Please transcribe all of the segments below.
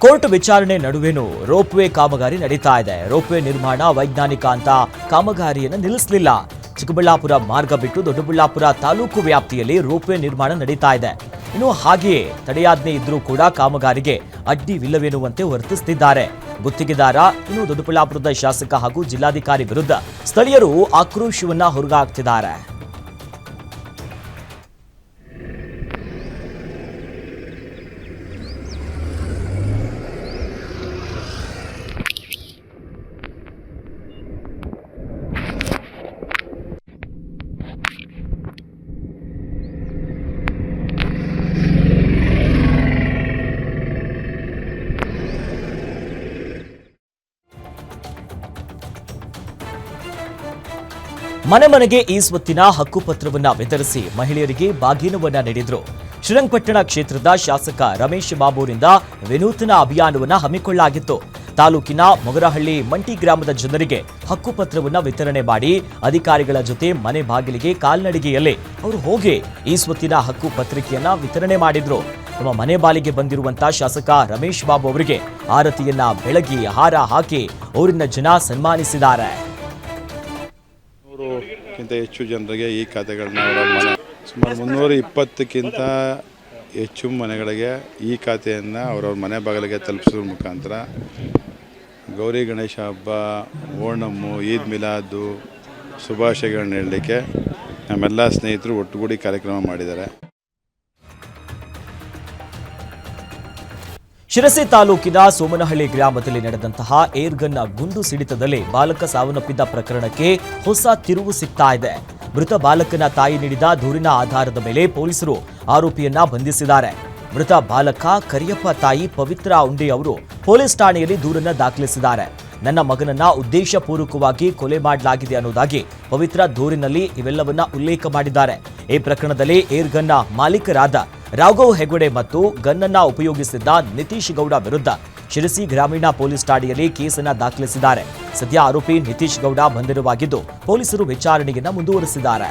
Court ವಿಚಾರಣೆ ನಡುವೆನೂ ರೋಪ್ವೇ ಕಾಮಗಾರಿ ನಡೀತಾ ಇದೆ. ರೋಪ್ವೇ ನಿರ್ಮಾಣ ವೈಜ್ಞಾನಿಕ ಅಂತ ಕಾಮಗಾರಿಯನ್ನು ನಿಲ್ಲಿಸಲಿಲ್ಲ. ಚಿಕ್ಕಬಳ್ಳಾಪುರ ಮಾರ್ಗ ಬಿಟ್ಟು ದೊಡ್ಡಬಳ್ಳಾಪುರ ತಾಲೂಕು ವ್ಯಾಪ್ತಿಯಲ್ಲಿ ರೋಪ್ವೇ ನಿರ್ಮಾಣ ನಡೀತಾ ಇದೆ. ಇನ್ನು ಹಾಗೆಯೇ ತಡೆಯಾಜ್ಞೆ ಇದ್ರೂ ಕೂಡ ಕಾಮಗಾರಿಗೆ ಅಡ್ಡಿವಿಲ್ಲವೆನ್ನುವಂತೆ ವರ್ತಿಸುತ್ತಿದ್ದಾರೆ ಗುತ್ತಿಗೆದಾರ. ಇನ್ನು ದೊಡ್ಡಬಳ್ಳಾಪುರದ ಶಾಸಕ ಹಾಗೂ ಜಿಲ್ಲಾಧಿಕಾರಿ ವಿರುದ್ಧ ಸ್ಥಳೀಯರು ಆಕ್ರೋಶವನ್ನ ಹೊರಗಾಕ್ತಿದ್ದಾರೆ. ಮನೆ ಮನೆಗೆ ಈ ಸ್ವತ್ತಿನ ಹಕ್ಕುಪತ್ರವನ್ನ ವಿತರಿಸಿ ಮಹಿಳೆಯರಿಗೆ ಬಾಗಿನವನ್ನ ನೀಡಿದ್ರು. ಶ್ರೀರಂಗಪಟ್ಟಣ ಕ್ಷೇತ್ರದ ಶಾಸಕ ರಮೇಶ್ ಬಾಬುರಿಂದ ವಿನೂತನ ಅಭಿಯಾನವನ್ನ ಹಮ್ಮಿಕೊಳ್ಳಲಾಗಿತ್ತು. ತಾಲೂಕಿನ ಮೊಗರಹಳ್ಳಿ ಮಂಟಿ ಗ್ರಾಮದ ಜನರಿಗೆ ಹಕ್ಕುಪತ್ರವನ್ನ ವಿತರಣೆ ಮಾಡಿ ಅಧಿಕಾರಿಗಳ ಜೊತೆ ಮನೆ ಬಾಗಿಲಿಗೆ ಕಾಲ್ನಡಿಗೆಯಲ್ಲೇ ಅವರು ಹೋಗಿ ಈ ಸ್ವತ್ತಿನ ಹಕ್ಕು ಪತ್ರಿಕೆಯನ್ನ ವಿತರಣೆ ಮಾಡಿದ್ರು. ತಮ್ಮ ಮನೆ ಬಾಲಿಗೆ ಬಂದಿರುವಂತಹ ಶಾಸಕ ರಮೇಶ್ ಬಾಬು ಅವರಿಗೆ ಆರತಿಯನ್ನ ಬೆಳಗಿ ಹಾರ ಹಾಕಿ ಊರಿನ ಜನ ಸನ್ಮಾನಿಸಿದ್ದಾರೆ. ಹೆಚ್ಚು ಜನರಿಗೆ ಈ ಖಾತೆಗಳನ್ನ ಅವರ ಮನೆ ಸುಮಾರು 320ಕ್ಕಿಂತ ಹೆಚ್ಚು ಮನೆಗಳಿಗೆ ಈ ಖಾತೆಯನ್ನು ಅವರವ್ರ ಮನೆ ಬಾಗಿಲಿಗೆ ತಲುಪಿಸೋದ್ರ ಮುಖಾಂತರ ಗೌರಿ ಗಣೇಶ ಹಬ್ಬ, ಓಣಮ್ಮು, ಈದ್ ಮಿಲಾದು ಶುಭಾಶಯಗಳನ್ನ ಹೇಳಲಿಕ್ಕೆ ನಮ್ಮೆಲ್ಲ ಸ್ನೇಹಿತರು ಒಟ್ಟುಗೂಡಿ ಕಾರ್ಯಕ್ರಮ ಮಾಡಿದ್ದಾರೆ. ಶಿರಸಿ ತಾಲೂಕಿನ ಸೋಮನಹಳ್ಳಿ ಗ್ರಾಮದಲ್ಲಿ ನಡೆದಂತಹ ಏರ್ಗನ್ ಗುಂಡು ಸಿಡಿತದಲ್ಲಿ ಬಾಲಕ ಸಾವನ್ನಪ್ಪಿದ್ದ ಪ್ರಕರಣಕ್ಕೆ ಹೊಸ ತಿರುವು ಸಿಗ್ತಾ ಇದೆ. ಮೃತ ಬಾಲಕನ ತಾಯಿ ನೀಡಿದ ದೂರಿನ ಆಧಾರದ ಮೇಲೆ ಪೊಲೀಸರು ಆರೋಪಿಯನ್ನ ಬಂಧಿಸಿದ್ದಾರೆ. ಮೃತ ಬಾಲಕ ಕರಿಯಪ್ಪ ತಾಯಿ ಪವಿತ್ರ ಉಂಡಿ ಅವರು ಪೊಲೀಸ್ ಠಾಣೆಯಲ್ಲಿ ದೂರನ್ನ ದಾಖಲಿಸಿದ್ದಾರೆ. ನನ್ನ ಮಗನನ್ನ ಉದ್ದೇಶಪೂರ್ವಕವಾಗಿ ಕೊಲೆ ಮಾಡಲಾಗಿದೆ ಅನ್ನೋದಾಗಿ ಪವಿತ್ರ ದೂರಿನಲ್ಲಿ ಇವೆಲ್ಲವನ್ನ ಉಲ್ಲೇಖ ಮಾಡಿದ್ದಾರೆ. ಈ ಪ್ರಕರಣದಲ್ಲಿ ಏರ್ಗನ್ನ ಮಾಲೀಕರಾದ ರಾಘವ್ ಹೆಗ್ಡೆ ಮತ್ತು ಗನ್ನನ್ನ ಉಪಯೋಗಿಸಿದ್ದ ನಿತೀಶ್ ಗೌಡ ವಿರುದ್ಧ ಶಿರಸಿ ಗ್ರಾಮೀಣ ಪೊಲೀಸ್ ಠಾಣೆಯಲ್ಲಿ ಕೇಸನ್ನ ದಾಖಲಿಸಿದ್ದಾರೆ. ಸದ್ಯ ಆರೋಪಿ ನಿತೀಶ್ ಗೌಡ ಬಂಧಿತವಾಗಿದ್ದು ಪೊಲೀಸರು ವಿಚಾರಣೆಯನ್ನ ಮುಂದುವರೆಸಿದ್ದಾರೆ.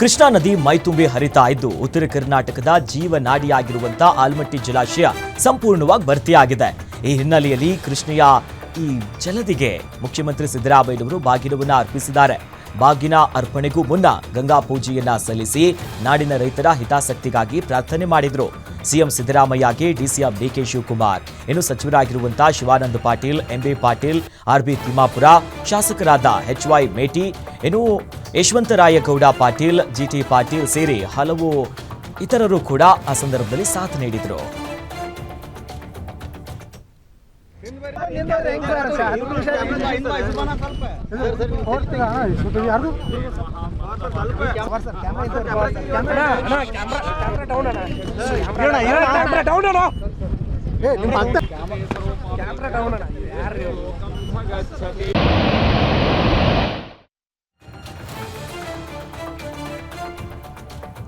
ಕೃಷ್ಣಾ ನದಿ ಮೈತುಂಬಿ ಹರಿತಾ ಇದ್ದು ಉತ್ತರ ಕರ್ನಾಟಕದ ಜೀವನಾಡಿಯಾಗಿರುವಂತಹ ಆಲ್ಮಟ್ಟಿ ಜಲಾಶಯ ಸಂಪೂರ್ಣವಾಗಿ ಭರ್ತಿಯಾಗಿದೆ. ಈ ಹಿನ್ನೆಲೆಯಲ್ಲಿ ಕೃಷ್ಣೆಯ ಈ ಜಲದಿಗೆ ಮುಖ್ಯಮಂತ್ರಿ ಸಿದ್ದರಾಮಯ್ಯನವರು ಬಾಗಿನವನ್ನ ಅರ್ಪಿಸಿದ್ದಾರೆ. ಬಾಗಿನ ಅರ್ಪಣೆಗೂ ಮುನ್ನ ಗಂಗಾ ಪೂಜೆಯನ್ನ ಸಲ್ಲಿಸಿ ನಾಡಿನ ರೈತರ ಹಿತಾಸಕ್ತಿಗಾಗಿ ಪ್ರಾರ್ಥನೆ ಮಾಡಿದ್ರು. ಸಿಎಂ ಸಿದ್ದರಾಮಯ್ಯಗೆ ಡಿಸಿಎಂ ಡಿಕೆ ಶಿವಕುಮಾರ್, ಇನ್ನು ಸಚಿವರಾಗಿರುವಂತಹ ಶಿವಾನಂದ ಪಾಟೀಲ್, ಎಂಬಿ ಪಾಟೀಲ್, ಆರ್ಬಿ ತಿಮ್ಮಾಪುರ, ಶಾಸಕರಾದ ಎಚ್ವೈ ಮೇಟಿ, ಇನ್ನು ಯಶವಂತರಾಯಗೌಡ ಪಾಟೀಲ್, ಜಿಟಿ ಪಾಟೀಲ್ ಸೇರಿ ಹಲವು ಇತರರು ಕೂಡ ಆ ಸಂದರ್ಭದಲ್ಲಿ ಸಾಥ್ ನೀಡಿದರು.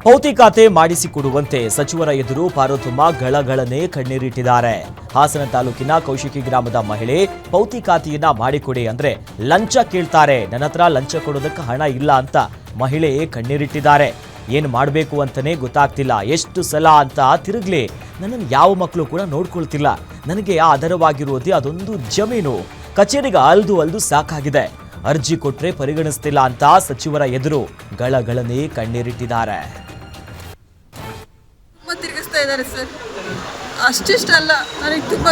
ಪೌತಿ ಖಾತೆ ಮಾಡಿಸಿಕೊಡುವಂತೆ ಸಚಿವರ ಎದುರು ಪಾರ್ವತಮ್ಮ ಗಳಗಳನೆ ಕಣ್ಣೀರಿಟ್ಟಿದ್ದಾರೆ. ಹಾಸನ ತಾಲೂಕಿನ ಕೌಶಿಕಿ ಗ್ರಾಮದ ಮಹಿಳೆ ಪೌತಿ ಖಾತೆಯನ್ನ ಮಾಡಿಕೊಡಿ ಅಂದ್ರೆ ಲಂಚ ಕೇಳ್ತಾರೆ, ನನ್ನ ಹತ್ರ ಲಂಚ ಕೊಡೋದಕ್ಕೆ ಹಣ ಇಲ್ಲ ಅಂತ ಮಹಿಳೆ ಕಣ್ಣೀರಿಟ್ಟಿದ್ದಾರೆ. ಏನ್ ಮಾಡಬೇಕು ಅಂತಾನೆ ಗೊತ್ತಾಗ್ತಿಲ್ಲ, ಎಷ್ಟು ಸಲ ಅಂತ ತಿರುಗ್ಲಿ, ನನ್ನನ್ನು ಯಾವ ಮಕ್ಕಳು ಕೂಡ ನೋಡ್ಕೊಳ್ತಿಲ್ಲ, ನನಗೆ ಆಧಾರವಾಗಿರುವುದೇ ಅದೊಂದು ಜಮೀನು, ಕಚೇರಿಗೆ ಅಲ್ದು ಸಾಕಾಗಿದೆ, ಅರ್ಜಿ ಕೊಟ್ರೆ ಪರಿಗಣಿಸ್ತಿಲ್ಲ ಅಂತ ಸಚಿವರ ಎದುರು ಗಳಗಳನೆ ಕಣ್ಣೀರಿಟ್ಟಿದ್ದಾರೆ. ಸರ್ ಅಷ್ಟಿಷ್ಟಲ್ಲ, ನನಗೆ ತುಂಬ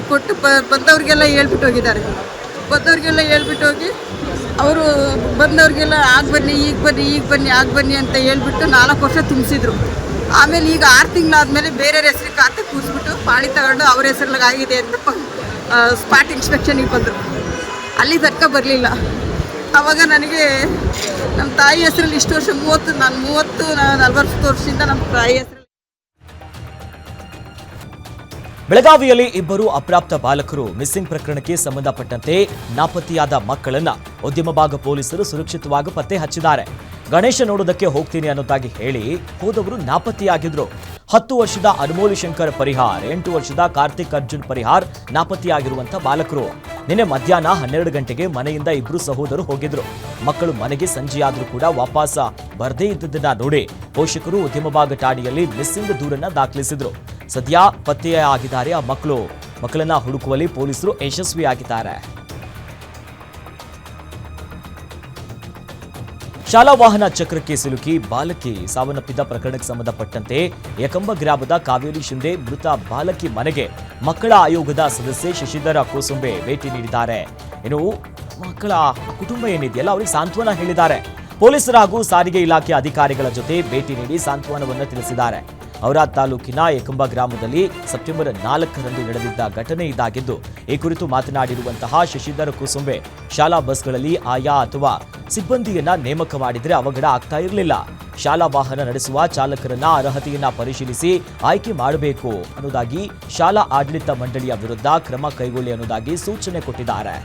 ಕೊಟ್ಟು ಬಂದವ್ರಿಗೆಲ್ಲ ಹೇಳ್ಬಿಟ್ಟು ಹೋಗಿದ್ದಾರೆ. ಬಂದವ್ರಿಗೆಲ್ಲ ಹೇಳ್ಬಿಟ್ಟು ಹೋಗಿ ಅವರು ಬಂದವ್ರಿಗೆಲ್ಲ ಆಗ ಬನ್ನಿ ಆಗ ಬನ್ನಿ ಅಂತ ಹೇಳ್ಬಿಟ್ಟು 4 ವರ್ಷ ತುಂಬಿಸಿದ್ರು. ಆಮೇಲೆ ಈಗ 6 ತಿಂಗಳಾದಮೇಲೆ ಬೇರೆ ಹೆಸರಿಗೆ ಖಾತೆ ಕೂರಿಸ್ಬಿಟ್ಟು ಪಾಳಿ ತಗೊಂಡು ಅವ್ರ ಹೆಸರಲ್ಲಿ ಆಗಿದೆ ಅಂತ ಸ್ಪಾಟ್ ಇನ್ಸ್ಪೆಕ್ಷನಿಗೆ ಬಂದರು. ಅಲ್ಲಿ ತನಕ ಬರಲಿಲ್ಲ. ಆವಾಗ ನನಗೆ ನಮ್ಮ ತಾಯಿ ಹೆಸರಲ್ಲಿ ಇಷ್ಟು ವರ್ಷ 40 ವರ್ಷದಿಂದ ನಮ್ಮ ತಾಯಿ ಹೆಸರಲ್ಲಿ. ಬೆಳಗಾವಿಯಲ್ಲಿ ಇಬ್ಬರು ಅಪ್ರಾಪ್ತ ಬಾಲಕರು ಮಿಸ್ಸಿಂಗ್ ಪ್ರಕರಣಕ್ಕೆ ಸಂಬಂಧಪಟ್ಟಂತೆ ನಾಪತ್ತೆಯಾದ ಮಕ್ಕಳನ್ನ ಉದ್ಯಮಭಾಗ ಪೊಲೀಸರು ಸುರಕ್ಷಿತವಾಗಿ ಪತ್ತೆ ಹಚ್ಚಿದ್ದಾರೆ. ಗಣೇಶ ನೋಡೋದಕ್ಕೆ ಹೋಗ್ತೀನಿ ಅನ್ನೋದಾಗಿ ಹೇಳಿ ಹೋದವರು ನಾಪತ್ತೆಯಾಗಿದ್ರು. 10 ವರ್ಷದ ಅನ್ಮೋಲ್ ಶಂಕರ್ ಪರಿಹಾರ್, 8 ವರ್ಷದ ಕಾರ್ತಿಕ್ ಅರ್ಜುನ್ ಪರಿಹಾರ್ ನಾಪತ್ತೆಯಾಗಿರುವಂತ ಬಾಲಕರು. ನಿನ್ನೆ ಮಧ್ಯಾಹ್ನ 12 ಗಂಟೆಗೆ ಮನೆಯಿಂದ ಇಬ್ರು ಸಹೋದರರು ಹೋಗಿದ್ರು. ಮಕ್ಕಳು ಮನೆಗೆ ಸಂಜೆಯಾದ್ರೂ ಕೂಡ ವಾಪಸ್ ಬರದೇ ಇದ್ದದನ್ನ ನೋಡಿ ಪೋಷಕರು ಉದ್ಯಮಬಾಗ ಠಾಣೆಯಲ್ಲಿ ಮಿಸ್ಸಿಂಗ್ ದೂರನ್ನ ದಾಖಲಿಸಿದ್ರು. ಸದ್ಯ ಪತ್ತೆಯಾಗಿದ್ದಾರೆ ಆ ಮಕ್ಕಳನ್ನ ಹುಡುಕುವಲ್ಲಿ ಪೊಲೀಸರು ಯಶಸ್ವಿಯಾಗಿದ್ದಾರೆ. ಶಾಲಾ ವಾಹನ ಚಕ್ರಕ್ಕೆ ಸಿಲುಕಿ ಬಾಲಕಿ ಸಾವನ್ನಪ್ಪಿದ ಪ್ರಕರಣಕ್ಕೆ ಸಂಬಂಧಪಟ್ಟಂತೆ ಯಕಂಬ ಗ್ರಾಮದ ಕಾವೇರಿ ಶಿಂದೆ ಮೃತ ಬಾಲಕಿ ಮನೆಗೆ ಮಕ್ಕಳ ಆಯೋಗದ ಸದಸ್ಯೆ ಶಶಿಧರ ಕೋಸುಂಬೆ ಭೇಟಿ ನೀಡಿದ್ದಾರೆ. ಇನ್ನು ಮಕ್ಕಳ ಕುಟುಂಬ ಏನಿದೆಯಲ್ಲ ಅವರಿಗೆ ಸಾಂತ್ವನ ಹೇಳಿದ್ದಾರೆ. ಪೊಲೀಸರ ಹಾಗೂ ಸಾರಿಗೆ ಇಲಾಖೆ ಅಧಿಕಾರಿಗಳ ಜೊತೆ ಭೇಟಿ ನೀಡಿ ಸಾಂತ್ವನವನ್ನು ತಿಳಿಸಿದ್ದಾರೆ. ಔರಾದ್ ತಾಲೂಕಿನ ಯಕಂಬ ಗ್ರಾಮದಲ್ಲಿ ಸೆಪ್ಟೆಂಬರ್ 4ರಂದು ನಡೆದಿದ್ದ ಘಟನೆ ಇದಾಗಿದ್ದು, ಈ ಕುರಿತು ಮಾತನಾಡಿರುವಂತಹ ಶಶಿಧರ ಕುಸುಂಬೆ, ಶಾಲಾ ಬಸ್ಗಳಲ್ಲಿ ಆಯಾ ಅಥವಾ ಸಿಬ್ಬಂದಿಯನ್ನ ನೇಮಕ ಮಾಡಿದ್ರೆ ಅವಘಡ ಆಗ್ತಾ ಇರಲಿಲ್ಲ. ಶಾಲಾ ವಾಹನ ನಡೆಸುವ ಚಾಲಕರನ್ನ ಅರ್ಹತೆಯನ್ನ ಪರಿಶೀಲಿಸಿ ಆಯ್ಕೆ ಮಾಡಬೇಕು ಅನ್ನೋದಾಗಿ ಶಾಲಾ ಆಡಳಿತ ಮಂಡಳಿಯ ವಿರುದ್ಧ ಕ್ರಮ ಕೈಗೊಳ್ಳಿ ಅನ್ನೋದಾಗಿ ಸೂಚನೆ ಕೊಟ್ಟಿದ್ದಾರೆ.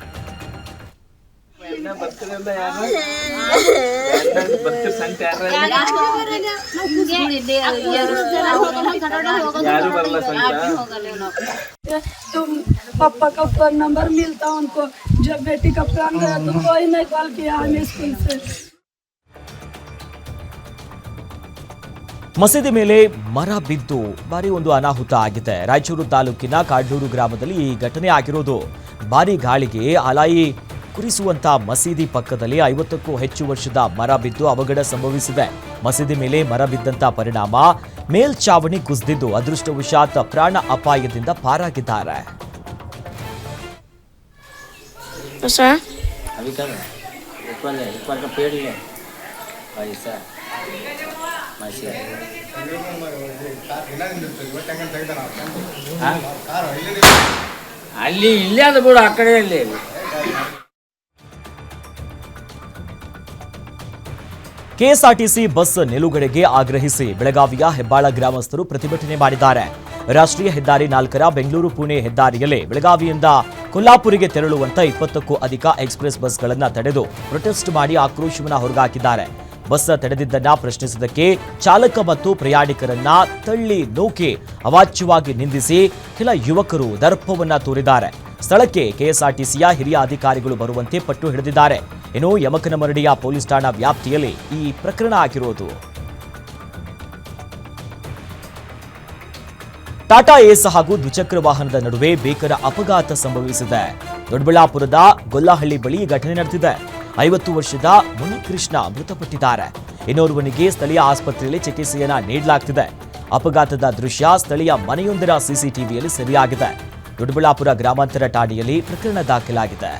तुम पापा का फोन नंबर मिलता उनको, जब बेटी का प्लान गया तो कोई नहीं कॉल किया हमें स्कूल से. ಮಸೀದಿ ಮೇಲೆ ಮರ ಬಿದ್ದು ಭಾರಿ ಒಂದು ಅನಾಹುತ ಆಗಿದೆ. ರಾಯಚೂರು ತಾಲೂಕಿನ ಕಾಡ್ನೂರು ಗ್ರಾಮದಲ್ಲಿ ಈ ಘಟನೆ ಆಗಿರೋದು. ಭಾರಿ ಗಾಳಿಗೆ ಅಲಾಯಿ ಕುರಿಸುವಂತ ಮಸೀದಿ ಪಕ್ಕದಲ್ಲಿ 50ಕ್ಕೂ ಹೆಚ್ಚು ವರ್ಷದ ಮರ ಬಿದ್ದು ಅವಘಡ ಸಂಭವಿಸಿದೆ. ಮಸೀದಿ ಮೇಲೆ ಮರ ಬಿದ್ದಂತ ಪರಿಣಾಮ ಮೇಲ್ಚಾವಣಿ ಕುಸಿದಿದ್ದು ಅದೃಷ್ಟವಶಾತ್ ಪ್ರಾಣ ಅಪಾಯದಿಂದ ಪಾರಾಗಿದ್ದಾರೆ. ಅಲ್ಲಿ ಇಲ್ಲೇ ಅದು ಬಿಡು, ಆ ಕಡೆ ಅಲ್ಲಿ ಕೆಎಸ್ಆರ್ಟಿಸಿ ಬಸ್ ನಿಲುಗಡೆಗೆ ಆಗ್ರಹಿಸಿ ಬೆಳಗಾವಿಯ ಹೆಬ್ಬಾಳ ಗ್ರಾಮಸ್ಥರು ಪ್ರತಿಭಟನೆ ಮಾಡಿದ್ದಾರೆ. ರಾಷ್ಟ್ರೀಯ ಹೆದ್ದಾರಿ 4ರ ಬೆಂಗಳೂರು ಪುಣೆ ಹೆದ್ದಾರಿಯಲ್ಲಿ ಬೆಳಗಾವಿಯಿಂದ ಕೊಲ್ಲಾಪುರಿಗೆ ತೆರಳುವಂತ 20ಕ್ಕೂ ಅಧಿಕ ಎಕ್ಸ್ಪ್ರೆಸ್ ಬಸ್ಗಳನ್ನು ತಡೆದು ಪ್ರೊಟೆಸ್ಟ್ ಮಾಡಿ ಆಕ್ರೋಶವನ್ನ ಹೊರಗಾಕಿದ್ದಾರೆ. ಬಸ್ ತಡೆದಿದ್ದನ್ನ ಪ್ರಶ್ನಿಸಿದ್ದಕ್ಕೆ ಚಾಲಕ ಮತ್ತು ಪ್ರಯಾಣಿಕರನ್ನ ತಳ್ಳಿ ನೂಕಿ ಅವಾಚ್ಯವಾಗಿ ನಿಂದಿಸಿ ಕೆಲ ಯುವಕರು ದರ್ಪವನ್ನ ತೋರಿದ್ದಾರೆ. ಸ್ಥಳಕ್ಕೆ ಕೆಎಸ್ಆರ್ಟಿಸಿಯ ಹಿರಿಯ ಅಧಿಕಾರಿಗಳು ಬರುವಂತೆ ಪಟ್ಟು ಹಿಡಿದಿದ್ದಾರೆ. ಇನ್ನು ಯಮಕನಮರಡಿಯ ಪೊಲೀಸ್ ಠಾಣಾ ವ್ಯಾಪ್ತಿಯಲ್ಲಿ ಈ ಪ್ರಕರಣ ಆಗಿರೋದು. ಟಾಟಾ ಏಸ್ ಹಾಗೂ ದ್ವಿಚಕ್ರ ವಾಹನದ ನಡುವೆ ಭೀಕರ ಅಪಘಾತ ಸಂಭವಿಸಿದೆ. ದೊಡ್ಡಬಳ್ಳಾಪುರದ ಗೊಲ್ಲಹಳ್ಳಿ ಬಳಿ ಘಟನೆ ನಡೆದಿದೆ. 50 ವರ್ಷದ ಮುನಿಕೃಷ್ಣ ಮೃತಪಟ್ಟಿದ್ದಾರೆ. ಇನ್ನೋರ್ವನಿಗೆ ಸ್ಥಳೀಯ ಆಸ್ಪತ್ರೆಯಲ್ಲಿ ಚಿಕಿತ್ಸೆಯನ್ನ ನೀಡಲಾಗ್ತಿದೆ. ಅಪಘಾತದ ದೃಶ್ಯ ಸ್ಥಳೀಯ ಮನೆಯೊಂದರ ಸಿಸಿಟಿವಿಯಲ್ಲಿ ಸೆರೆಯಾಗಿದೆ. ದೊಡ್ಡಬಳ್ಳಾಪುರ ಗ್ರಾಮಾಂತರ ಠಾಣೆಯಲ್ಲಿ ಪ್ರಕರಣ ದಾಖಲಾಗಿದೆ.